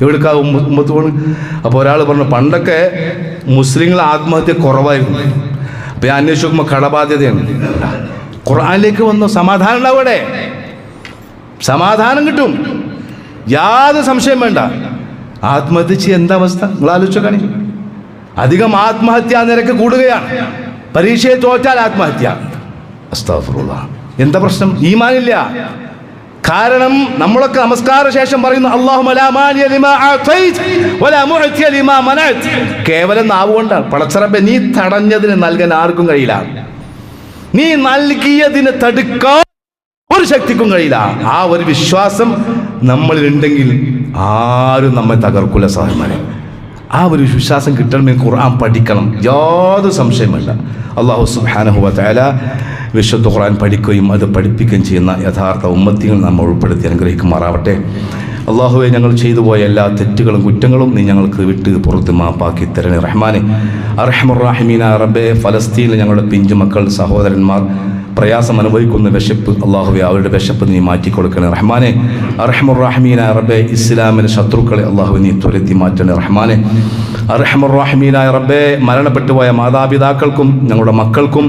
എവിടേക്കാ ഉമ്മത്ത് പോണ്? അപ്പോൾ ഒരാൾ പറഞ്ഞു പണ്ടൊക്കെ മുസ്ലിങ്ങൾ ആത്മഹത്യ കുറവായിരുന്നു. അപ്പൊ ഞാൻ അന്വേഷിച്ച് നോക്കുമ്പോൾ കടബാധ്യതയാണ്. ഖുർആനിലേക്ക് വന്നു, സമാധാനം ഉണ്ടാവും, അവിടെ സമാധാനം കിട്ടും, യാതൊരു സംശയം വേണ്ട. ആത്മഹത്യ ചെയ്യാൻ എന്താ അവസ്ഥ നിങ്ങൾ ആലോചിച്ചോക്കാണി. അധികം ആത്മഹത്യാ നിരക്ക് കൂടുകയാണ്. പരീക്ഷയെ തോറ്റാൽ ആത്മഹത്യ. അസ്തഗ്ഫിറുല്ലാഹ്. എന്താ പ്രശ്നം? ഈമാനില്ല. കാരണം നമ്മളൊക്കെ നമസ്കാര ശേഷം പറയുന്നു അല്ലാഹുമ്മ ലാ മാനിയ ലിമാ അഅതൈത വലാ മുഅതിയ ലിമാ മനഅത. കേവലം നാവ് കൊണ്ടാണ്. പടച്ചറബ്ബേ, നീ തടഞ്ഞതിന് നൽകാൻ ആർക്കും കഴിയില്ല, നീ നൽകിയതിന് തടുക്കാൻ ഒരു ശക്തിക്കും കഴിയില്ല. ആ ഒരു വിശ്വാസം നമ്മളിലുണ്ടെങ്കിൽ ആരും നമ്മെ തകർക്കില്ല സഹോദരന്മാരെ. ആ ഒരു വിശ്വാസം കിട്ടണമെങ്കിൽ ഖുർആൻ പഠിക്കണം, യാതൊരു സംശയം വേണ്ട. അല്ലാഹു സുബ്ഹാനഹു വ തആല വിശുദ്ധ ഖുർആൻ പഠിക്കുകയും അത് പഠിപ്പിക്കുകയും ചെയ്യുന്ന യഥാർത്ഥ ഉമ്മത്തികൾ നമ്മൾ ഉൾപ്പെടുത്തി അനുഗ്രഹിക്കുമാറാവട്ടെ. അള്ളാഹുവെ, ഞങ്ങൾ ചെയ്തു പോയ എല്ലാ തെറ്റുകളും കുറ്റങ്ങളും നീ ഞങ്ങൾക്ക് വിട്ട് പുറത്ത് മാപ്പാക്കി തരണേ റഹ്മാനെ. അർഹമർ റഹീമീന റബ്ബേ, ഫലസ്തീനിൽ ഞങ്ങളുടെ പിഞ്ചു മക്കൾ സഹോദരന്മാർ പ്രയാസം അനുഭവിക്കുന്ന വിശപ്പ്, അള്ളാഹുവെ അവരുടെ വിശപ്പ് നീ മാറ്റിക്കൊടുക്കണേ റഹ്മാനെ. അർഹമർ റഹീമീന റബ്ബേ, ഇസ്ലാമിലെ ശത്രുക്കളെ അള്ളാഹു നീ തുരത്തി മാറ്റണേ റഹ്മാനെ. അർഹമർ റഹീമീനായ റബ്ബേ, മരണപ്പെട്ടു പോയ മാതാപിതാക്കൾക്കും ഞങ്ങളുടെ മക്കൾക്കും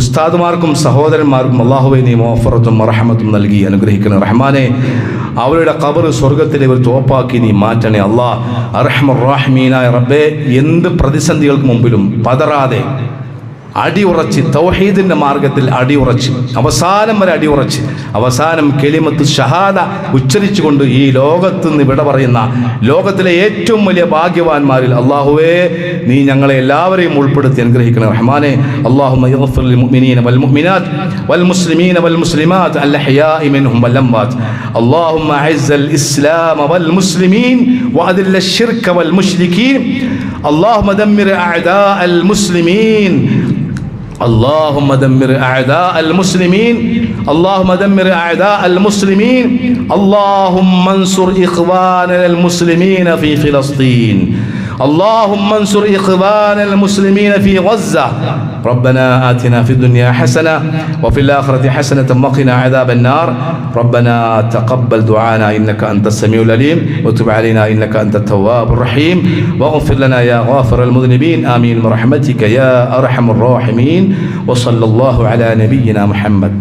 ഉസ്താദുമാർക്കും സഹോദരന്മാർക്കും അള്ളാഹുവെ നീ മഗ്ഫിറത്തും റഹ്മത്തും നൽകി അനുഗ്രഹിക്കണേ റഹ്മാനെ. അവരുടെ ഖബർ സ്വർഗത്തിലെ ഒരു തോപ്പാക്കി നീ മാറ്റണേ അല്ലാഹ്. അർഹമർ റഹീമീനായ റബ്ബേ, എന്ത് പ്രതിസന്ധികൾക്ക് മുമ്പിലും പതറാതെ അടിയുറച്ച് തൗഹീദിന്റെ മാർഗത്തിൽ അടിയുറച്ച് അവസാനം വരെ അടിയുറച്ച് അവസാനം കലിമത്ത് ഷഹാദ ഉച്ചരിച്ചുകൊണ്ട് ഈ ലോകത്ത് നിന്ന് വിട പറയുന്ന ലോകത്തിലെ ഏറ്റവും വലിയ ഭാഗ്യവാന്മാരിൽ അല്ലാഹുവേ നീ ഞങ്ങളെ എല്ലാവരെയും ഉൾപ്പെടുത്തി അനുഗ്രഹിക്കണം റഹ്മാനെ. അല്ലാഹുമ്മ യഗ്ഫിർ ലിൽ മുഅ്മിനീന വൽ മുഅ്മിനാത്ത് വൽ മുസ്ലിമീന വൽ മുസ്ലിമാത്ത് അൽ അഹ്യാഇ മിൻഹും വൽ അംവാത്ത്. അല്ലാഹുമ്മ അഇസ്സൽ ഇസ്ലാമ വൽ മുസ്ലിമീൻ വഅദില്ല അശ്ശിർക വൽ മുശ്രികീൻ. അല്ലാഹുമ്മ ദമ്മിർ അഅദാഅൽ മുസ്ലിമീൻ. اللهم دمر أعداء المسلمين. اللهم دمر أعداء المسلمين. اللهم انصر إخواننا المسلمين في فلسطين. اللهم انصر إخواننا المسلمين في غزة. ربنا آتنا في الدنيا حسنة وفي الآخرة حسنة وقنا عذاب النار. ربنا تقبل دعانا إنك أنت السميع العليم وتب علينا إنك أنت التواب الرحيم واغفر لنا يا غافر المذنبين. آمين برحمتك يا أرحم الراحمين. وصلى الله على نبينا محمد.